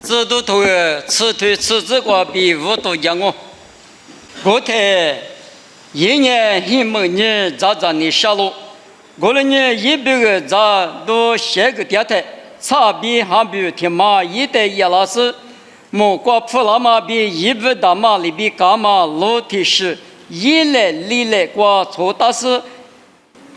制度头此推此之过比无度讲我台一年一某年早早的下路，过了年100个早都写个电台，差比还比天马一代叶老师，莫过普拉马比100大马里比伽马路提示，一来里来过错大事，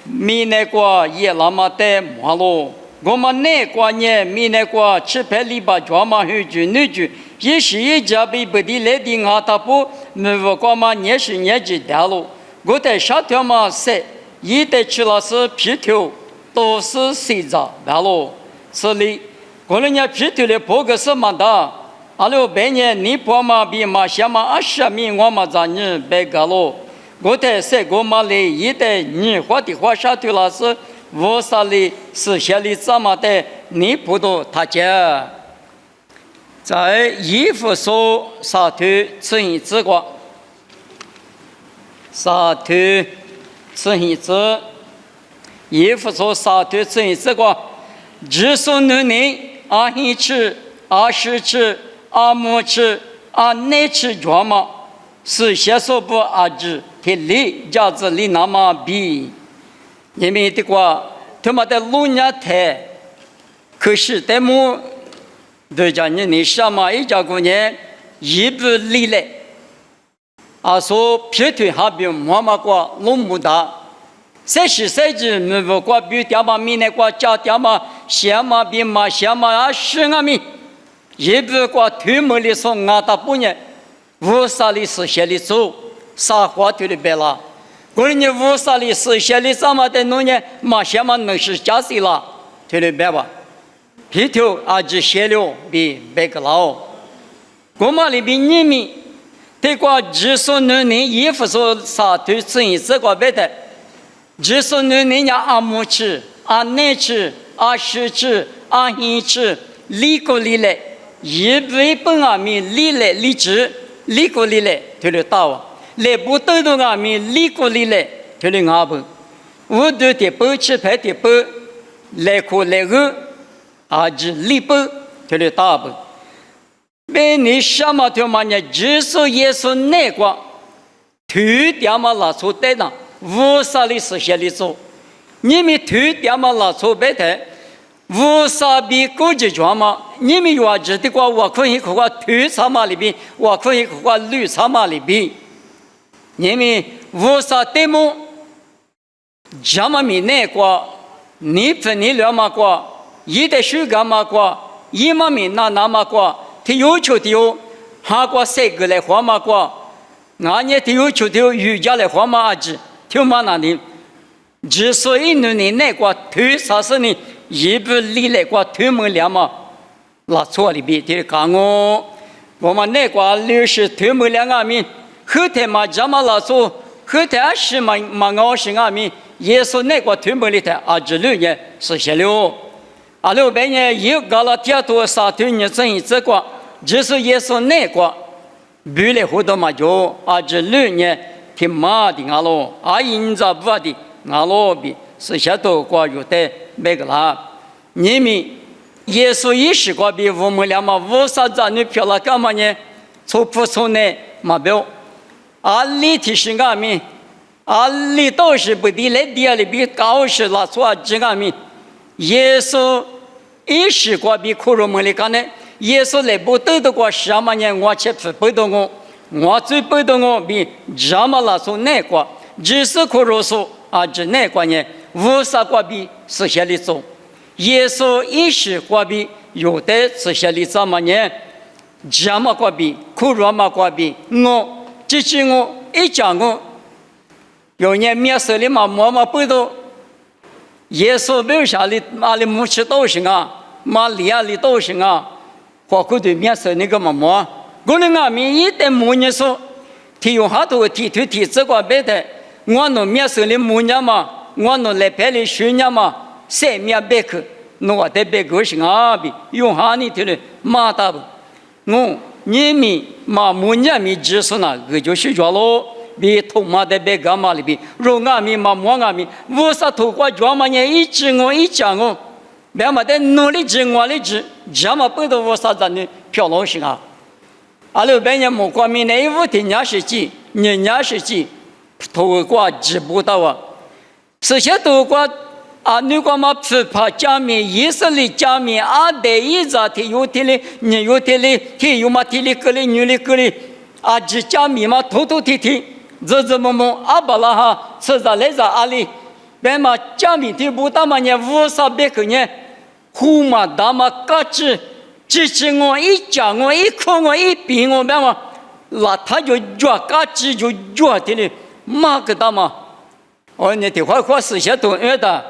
米来过叶拉马的马路。我们那过年米那过吃排里巴抓马后句女句，也是一家被不的来的阿达布，没我过嘛年是年纪大了，我在沙条嘛塞，一代去了是皮条，都是谁着完了，所以过了年皮条的破个什么的，阿六百年你破嘛比嘛下嘛20米我嘛在你白个了，我在塞过嘛来一代你花的花沙条了是。我啥里是写里怎么的？你不懂他讲，在衣服所撒腿吃一次过，撒腿吃一次，衣服所撒腿吃一次过，只说能力阿一吃阿十吃阿木吃阿内吃抓嘛，是写说不阿只体力价值里那么比。因为的话，他们的路年台，可是他们对家你什么一家姑娘一不离来，啊说皮腿还比妈妈过路不大，30没不过比爹妈米那过家爹妈先妈比妈先妈啊10个米，一不过腿没里说俺大不呢，无啥里是写里走，啥话腿里白了。过年无啥里是写里怎么的弄呢？马先嘛能是加谁了？对了白吧？皮条啊只写了比白个老。我嘛里比你们，对过只说能人衣服说啥对生意这个白的，只说能人家阿木吃、阿奶吃、阿十吃、阿一吃，里个里来，一本阿米里来里吃，里个里来对了大哇。来不都都阿米里过里来，就来阿不，我都得包吃排的包，来苦来饿，阿只里包就来大不。每你什么条嘛呢？只说耶稣那个，头点嘛拉出带呢，无啥里是写里做，你们头点嘛拉出白的，无啥比国际状嘛？你们要知的话，我可以看头啥嘛里边，我可以看绿啥嘛里边。你们无啥对么？这么米那个，你分你两么个，一的手干嘛个，一么米那么个，他要求的哟，韩国3个来花嘛个，俺也他要求的哟，瑜伽来花嘛阿子，听嘛那的，之所以你那个头啥事呢？一不离来个头门两嘛，拉错里边的讲我们那个60头门两个米。后台嘛，这么老说，后台是嘛熬是阿米，耶稣那个推门里头，啊，这6年是写了，啊600年又搞了第2多3头年正一这个，就是耶稣那个，比来活动嘛就啊这6年挺麻的阿罗，啊因着不的阿罗比是写到过有的那个啦，你们耶稣一时过比我们俩嘛无啥子女票了干嘛呢？从不从呢嘛表。阿里提示阿米，阿里都是不的来第2里比高是拉错这阿米，耶稣一时过比苦肉门里干呢，耶稣来不得的过什么呢？我却不懂我最不懂我比这么拉错那个，只是苦肉说啊这那个呢，无啥过比是写里做，耶稣一时过比有的是写里怎么呢？这么过比苦肉嘛过比我。这是我一讲我，有年面色里嘛摸嘛不懂，耶稣没有啥里哪里没吃都行啊，马里亚里都行啊，花骨对面色那个嘛摸，我那阿米一旦摸你说，提用好多提这个别的，我弄面色里摸你嘛，我弄来排里学你嘛，3面别去，我得别个行啊比，用哈你提的马大不，我。你们嘛，木年米只是那个就是着喽，比头嘛的别干嘛里边，肉阿米嘛摸阿米，无啥头瓜抓嘛呢？一只我一讲我，别嘛的努力吃我力吃，这么不都无啥子呢？漂亮些啊！阿拉半年木光明那一屋的20几，年20几，透过直播到啊，这些透过啊，如果嘛批判讲明以色列讲明啊，对以色列有的嘞，你有的嘞，天有嘛天嘞，个嘞女嘞个嘞，啊，只讲明嘛头头天天，日么么阿巴拉哈，吃着来着阿里，别嘛讲明的不打嘛呢，500个呢，苦嘛大嘛嘎吱。支持我一讲我一哭我一比我别嘛，那他就抓嘎吱就抓的嘞，嘛个大嘛，哦你的话是些都约的，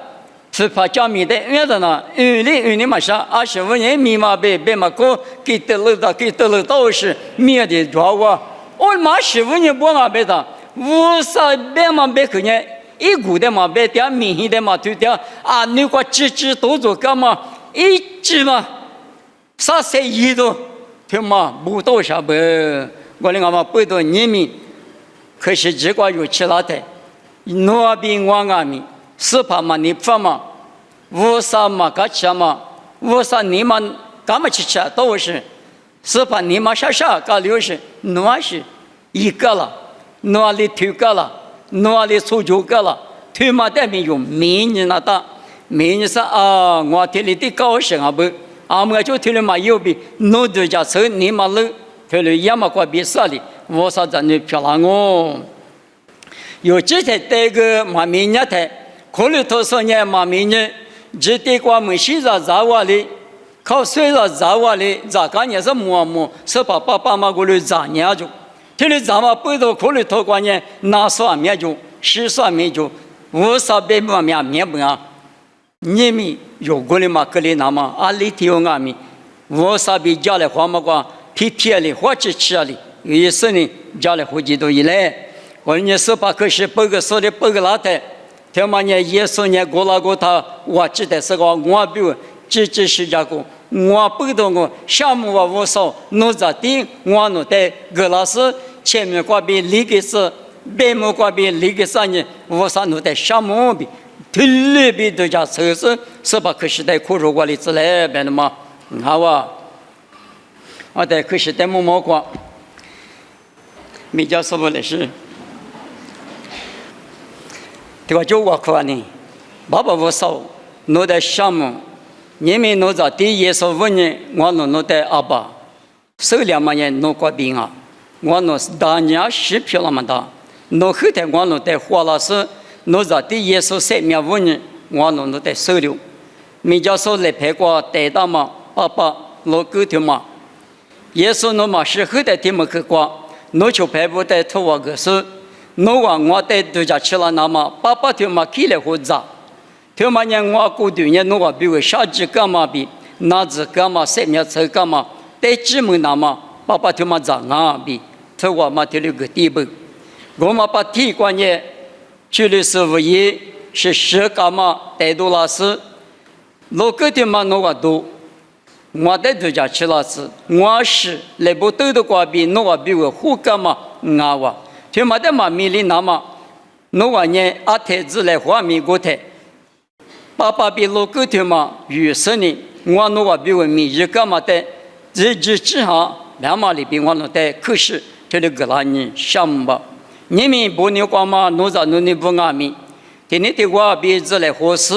是怕讲明的约的呢，里嘛啥，25年密码别嘛过给得了都是灭的抓我，我嘛15年不啊别的，50别嘛别个呢，一股的嘛别点明显的嘛对的啊，你个支持都做干嘛，一直嘛。啥谁一都，他妈不多少不，我那个嘛不多人民，可是这个有其他的，那边我阿米，是怕嘛你发嘛，无啥嘛个吃嘛，无啥你嘛干嘛去吃都是，是怕你嘛啥个流是，那是一个了，那里2个了，那里出9个了，他妈那边有明年那大，明年是啊，我这里的高兴啊不。阿们就听了嘛有比弄得家车你嘛了，听了也嘛过比啥哩，我啥子你漂亮哦。有几天这个嘛明年台，可能多少年嘛明年，这地瓜没洗着咋话哩，靠水了咋话哩，咋干也是么，是把爸爸妈过来咋年就，听了咋嘛不多可能多过年拿算面就，10算面就，500嘛面不啊。你们有过的嘛？格里那嘛？阿里提我阿米，我啥比家里花么个？天天里花吃里，有一次呢，家里回去都一来，我呢是把可是8个手里8个拉台，他妈呢耶稣呢过了过他，我记得是个我比如这是家个，我不懂我项目我少，弄着的我弄的格拉斯前面挂边里个是，背面挂边里个啥呢？我啥弄的项目比。特别的家测试是把可时代苦肉过的之类别的嘛，好啊，我在可时代么过，没叫什么的是，这个就我看呢，爸爸我少弄的项目，你们弄着第一说问你，我弄的阿爸，手2万元弄过病啊，我弄大年10票那么大，弄后台我弄的花了是。侬在第一手3秒5年，我弄的收留，没叫说来拍过带大嘛，爸爸老狗头嘛，也说侬嘛是后台听没去过，侬就拍不带头我个手，侬话我带度假去了那么，爸爸头嘛起来或咋，头嘛呢我过2年侬话比如下几干嘛比，那子干嘛3秒车干嘛，带几门那么，爸爸头嘛咋啊比，头我嘛头了个地步，我嘛把体观念。去的师傅也是10个嘛，带多老师，老个的嘛那个多，我带度假去老师，我是来不兜的瓜比那个比我虎个嘛啊哇，他妈的嘛米里那么，那个呢阿太子来画米过台，爸爸比老个的嘛有10年，我那个比我米一个嘛的，日之下2码里边我那带可是这里个那人项目吧。你们不牛光嘛？弄着弄的不阿米，今天的话别子来合适，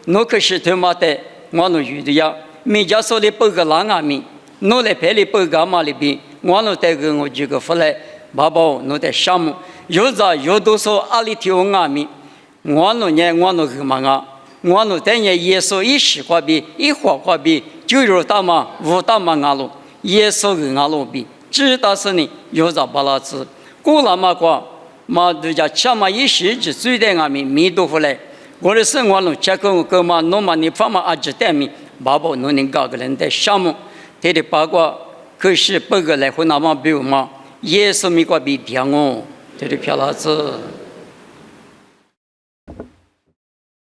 弄可是他妈的，我弄有的呀。每家手里8个拉阿米，弄来拍里8个嘛里边，我弄带个我几个回来，爸爸弄带项目，有着有多少阿里提我阿米，我弄呢我弄个嘛啊，我弄带呢耶稣10块币，1块币，9大嘛5大嘛阿路，耶稣个阿路比，知道是呢有着巴拉子。过了嘛过，嘛人家吃嘛一时就最带俺们米都回来。我的生活中吃个嘛，弄嘛你放嘛阿只带米，爸爸弄能搞个人的项目，他的八卦可是8个来回那么比嘛，也是米个比甜哦，他的漂亮子。